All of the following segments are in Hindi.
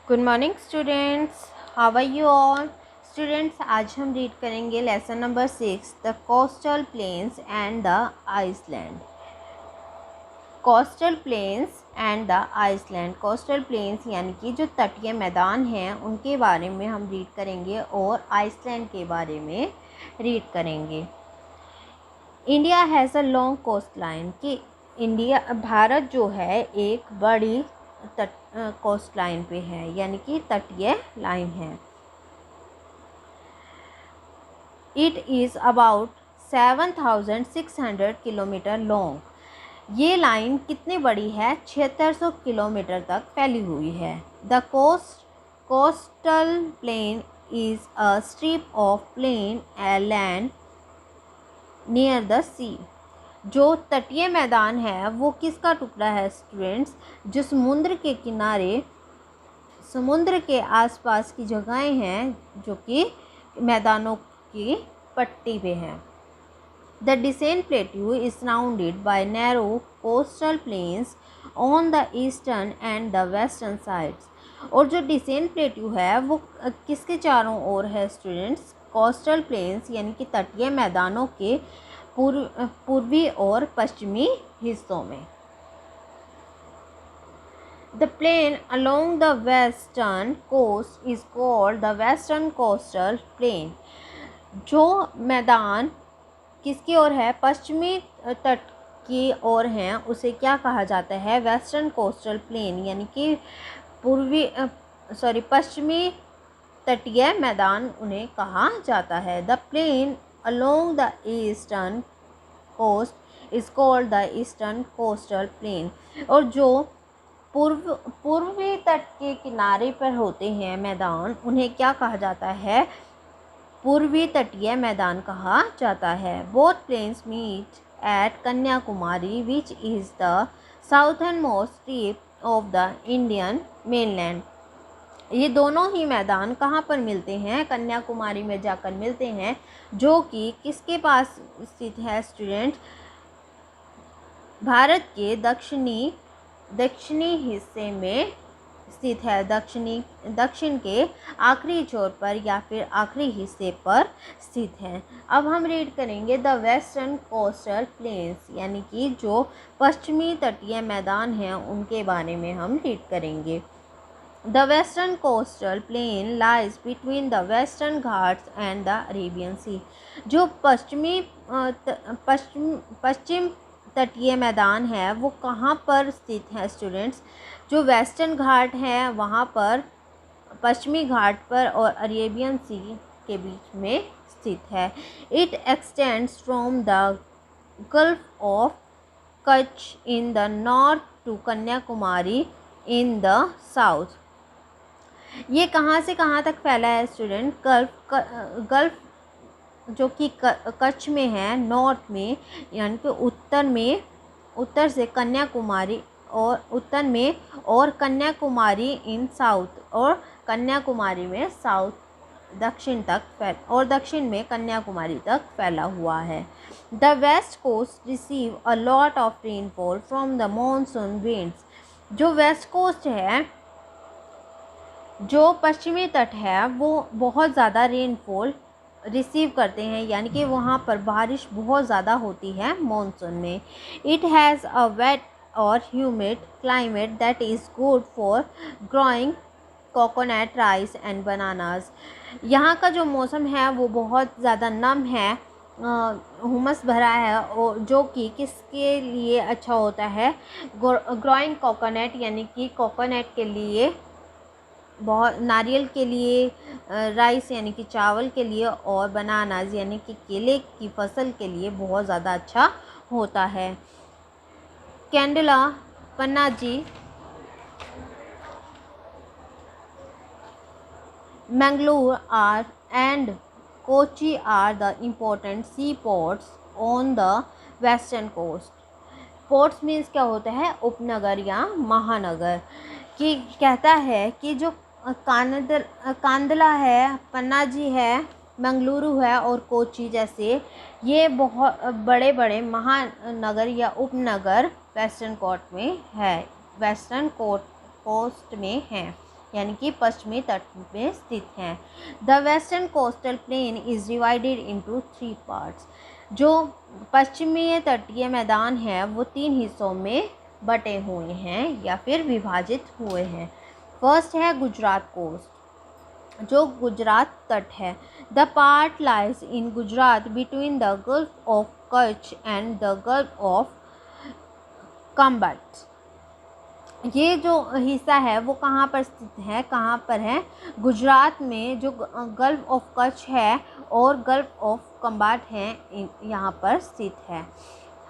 Good morning students, how are you all. Students, आज हम रीड करेंगे lesson number 6, the coastal plains and the island. Coastal plains and the island. Coastal plains यानी कि जो तटीय मैदान हैं उनके बारे में हम रीड करेंगे और आइसलैंड के बारे में रीड करेंगे। India has a long coastline, कि भारत जो है एक बड़ी कोस्ट लाइन पे है, यानी कि तटीय लाइन है। It is about 7,600 kilometre long. ये लाइन कितनी बड़ी है? 7600 किलोमीटर तक फैली हुई है। The coastal plain is a strip of plain land near the sea. जो तटीय मैदान है वो किसका टुकड़ा है स्टूडेंट्स? जो समुद्र के किनारे, समुद्र के आसपास की जगहें हैं जो कि मैदानों की पट्टी पे हैं। The Deccan plateau is surrounded by narrow coastal plains on the eastern and the western sides. और जो डिसेंट प्लेट्यू है वो किसके चारों ओर है स्टूडेंट्स? कोस्टल प्लेन्स यानी कि तटीय मैदानों के पूर्वी और पश्चिमी हिस्सों में। The plain along the western coast is called the western coastal plain. जो मैदान किसकी ओर है? पश्चिमी तट की ओर हैं, उसे क्या कहा जाता है? वेस्टर्न कोस्टल प्लेन, यानी कि पश्चिमी तटीय मैदान उन्हें कहा जाता है। The plain along the eastern coast is called the eastern coastal plain. और जो पूर्वी तट के किनारे पर होते हैं मैदान, उन्हें क्या कहा जाता है? पूर्वी तटीय मैदान कहा जाता है। Both plains meet at Kanyakumari which is the southernmost tip of the Indian mainland. ये दोनों ही मैदान कहाँ पर मिलते हैं? कन्याकुमारी में जाकर मिलते हैं, जो कि किसके पास स्थित है स्टूडेंट? भारत के दक्षिणी हिस्से में स्थित है। दक्षिण के आखिरी छोर पर या फिर आखिरी हिस्से पर स्थित है। अब हम रीड करेंगे द वेस्टर्न कोस्टल प्लेन्स, यानी कि जो पश्चिमी तटीय मैदान हैं उनके बारे में हम रीड करेंगे। The western coastal plain lies between the Western Ghats and the Arabian Sea. जो पश्चिम तटीय मैदान है वो कहाँ पर स्थित है स्टूडेंट्स? जो वेस्टर्न घाट है वहाँ पर, पश्चिमी घाट पर, और अरेबियन सी के बीच में स्थित है। It extends from the gulf of Kutch in the north to Kanyakumari in the south. ये कहाँ से कहाँ तक फैला है स्टूडेंट? गल्फ जो कि कच्छ में है, नॉर्थ में, यानी कि उत्तर से कन्याकुमारी, और उत्तर में, और कन्याकुमारी इन साउथ, और कन्याकुमारी में साउथ दक्षिण तक और दक्षिण में कन्याकुमारी तक फैला हुआ है। The west coast receive a lot of rainfall from the monsoon winds. जो वेस्ट कोस्ट है, जो पश्चिमी तट है, वो बहुत ज़्यादा रेनफॉल रिसीव करते हैं, यानी कि वहाँ पर बारिश बहुत ज़्यादा होती है मॉनसून में। इट हैज़ अ वेट और humid climate that is good for growing coconut, rice and bananas. यहाँ का जो मौसम है वो बहुत ज़्यादा नम है, हुमस भरा है, और जो कि किसके लिए अच्छा होता है? ग्रोइंग कोकोनट, यानी कि कोकोनट के लिए, बहुत नारियल के लिए, राइस यानी कि चावल के लिए, और बनानाज यानी कि केले की फसल के लिए बहुत ज़्यादा अच्छा होता है। Kandla, Panaji, Mangalore are and Kochi are the important sea ports on the western coast. Ports means क्या होता है? उपनगर या महानगर। कि कहता है कि जो कांदला है, पन्नाजी है, मंगलुरु है और कोची जैसे ये बहुत बड़े बड़े महानगर या उपनगर वेस्टर्न कोस्ट में है। यानी कि पश्चिमी तट में स्थित हैं। The western coastal plain is divided into 3 parts. जो पश्चिमी तटीय मैदान है वो 3 हिस्सों में बटे हुए हैं या फिर विभाजित हुए हैं। फर्स्ट है गुजरात कोस्ट, जो गुजरात तट है। The part lies in Gujarat between the gulf of Kutch and the gulf of Khambhat. ये जो हिस्सा है वो कहाँ पर स्थित है, कहाँ पर है? गुजरात में जो गल्फ ऑफ कच्छ है और गल्फ ऑफ कम्बाट है यहाँ पर स्थित है।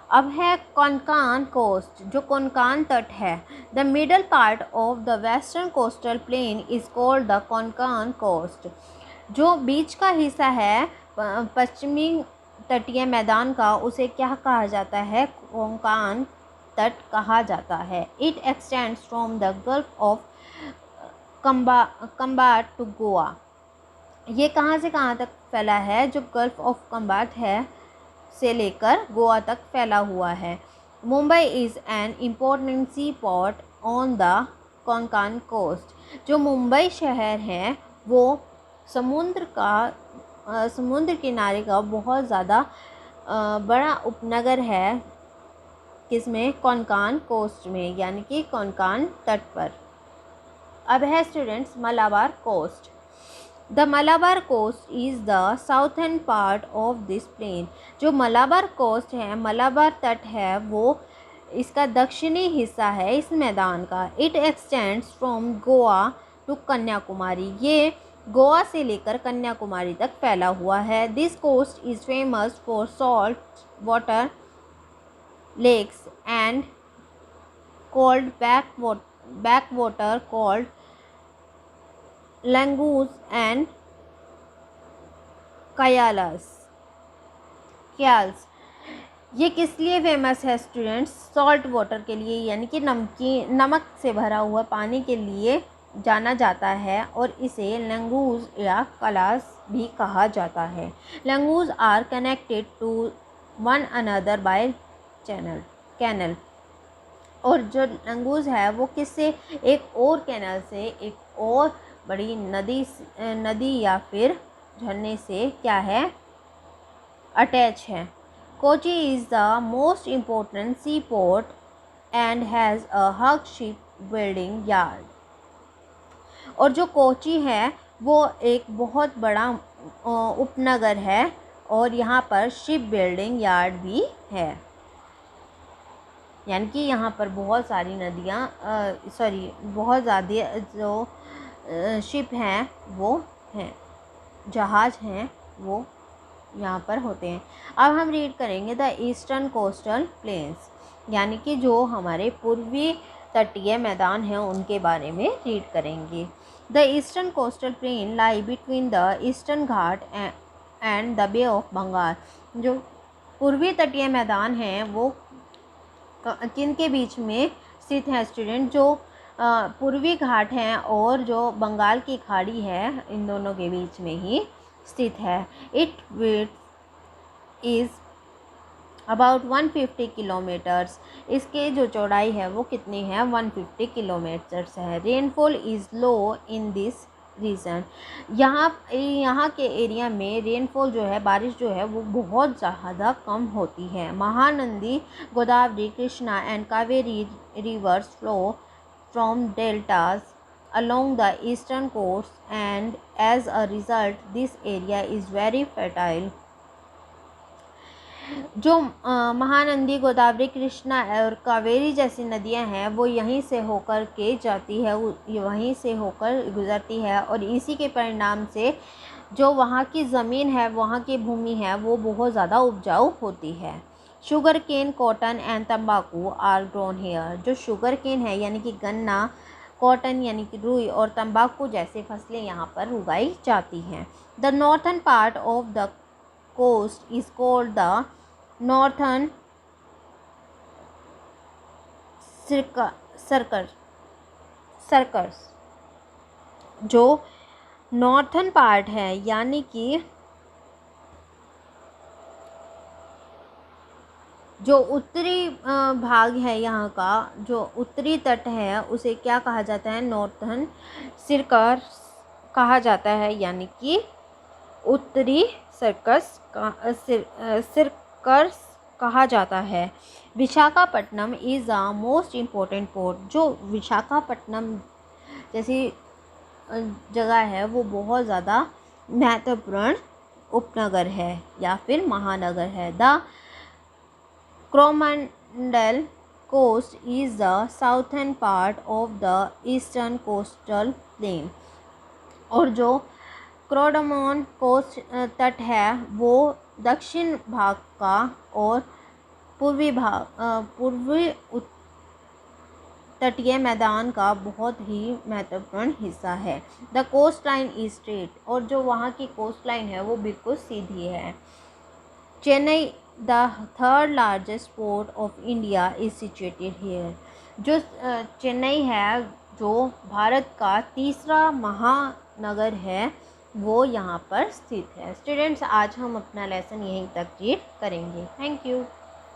अब है कोंकण कोस्ट, जो कोंकण तट है। The middle part of the western coastal plain is called the Konkan coast. जो बीच का हिस्सा है पश्चिमी तटीय मैदान का, उसे क्या कहा जाता है? कोंकण तट कहा जाता है। It extends from the gulf of Khambhat to Goa. ये कहाँ से कहाँ तक फैला है? जो गल्फ ऑफ कम्बाट है से लेकर गोवा तक फैला हुआ है। Mumbai is an important seaport on the Konkan coast. जो मुंबई शहर है वो समुद्र किनारे का बहुत ज़्यादा बड़ा उपनगर है। किसमें? कोंकण कोस्ट में, यानी कि कोंकण तट पर। अब है students Malabar coast. The Malabar coast is the southern part of this plain. जो मलाबार कोस्ट है, मलाबार तट है, वो इसका दक्षिणी हिस्सा है इस मैदान का। It extends from Goa to Kanyakumari. ये गोवा से लेकर कन्याकुमारी तक फैला हुआ है। This coast is famous for salt water lakes and cold backwater called lagoons and kyals। ये किस लिए फेमस है स्टूडेंट्स? सॉल्ट वाटर के लिए, यानी कि नमक से भरा हुआ पानी के लिए जाना जाता है और इसे लंगूज या कलास भी कहा जाता है। Lagoons are connected to one another by canal. और जो लंगूज है वो किससे? एक और कैनल से, एक और बड़ी नदी या फिर झरने से क्या है? अटैच है। Kochi is the most important seaport and has a huge shipbuilding yard. और जो कोची है वो एक बहुत बड़ा उपनगर है और यहाँ पर शिप बिल्डिंग यार्ड भी है, यानी कि यहाँ पर बहुत सारी बहुत ज़्यादा जो शिप हैं वो हैं, जहाज़ हैं वो यहाँ पर होते हैं। अब हम रीड करेंगे द ईस्टर्न कोस्टल प्लेन्स, यानी कि जो हमारे पूर्वी तटीय मैदान हैं उनके बारे में रीड करेंगे। The eastern coastal plain lie between the eastern Ghat and the Bay of Bengal. जो पूर्वी तटीय मैदान हैं वो किन के बीच में स्थित है स्टूडेंट? जो पूर्वी घाट हैं और जो बंगाल की खाड़ी है, इन दोनों के बीच में ही स्थित है। It width is about 150 kilometres. इसके जो चौड़ाई है वो कितनी है? 150 किलोमीटर्स है। Rainfall is low in this region. यहाँ के एरिया में रेनफॉल जो है, बारिश जो है वो बहुत ज़्यादा कम होती है। Mahanadi, Godavari, Krishna and Kaveri reverse flow from deltas along the eastern coast and as a result this area is very fertile। जो महानंदी, गोदावरी, कृष्णा और कावेरी जैसी नदियां हैं वो यहीं से होकर के जाती है, वहीं से होकर गुजरती है और इसी के परिणाम से जो वहाँ की ज़मीन है, वहाँ की भूमि है वो बहुत ज़्यादा उपजाऊ होती है। शुगर केन, कॉटन एंड तंबाकू आर ग्रोन हेयर। जो शुगर केन है यानी कि गन्ना, कॉटन यानी कि रुई और तंबाकू जैसे फसलें यहाँ पर उगाई जाती हैं। The northern part of the coast is called the northern Circars. जो नॉर्थन पार्ट है यानी कि जो उत्तरी भाग है यहाँ का, जो उत्तरी तट है उसे क्या कहा जाता है, नॉर्थर्न सर्कस कहा जाता है, यानी कि उत्तरी सर्कस सर्कस कहा जाता है। Visakhapatnam is the most important port. जो विशाखापट्टनम जैसी जगह है वो बहुत ज़्यादा महत्वपूर्ण उपनगर है या फिर महानगर है। The Coromandel coast is the southern part of the eastern coastal plain। और जो क्रोडमोन कोस्ट तट है वो दक्षिण भाग का और पूर्वी तटीय मैदान का बहुत ही महत्वपूर्ण हिस्सा है। The coastline is straight. और जो वहाँ की कोस्ट लाइन है वो बिल्कुल सीधी है। Chennai the third largest port of India is situated here. जो चेन्नई है जो भारत का तीसरा महानगर है वो यहाँ पर स्थित है। स्टूडेंट्स, आज हम अपना लेसन यहीं तक रीड करेंगे। Thank you.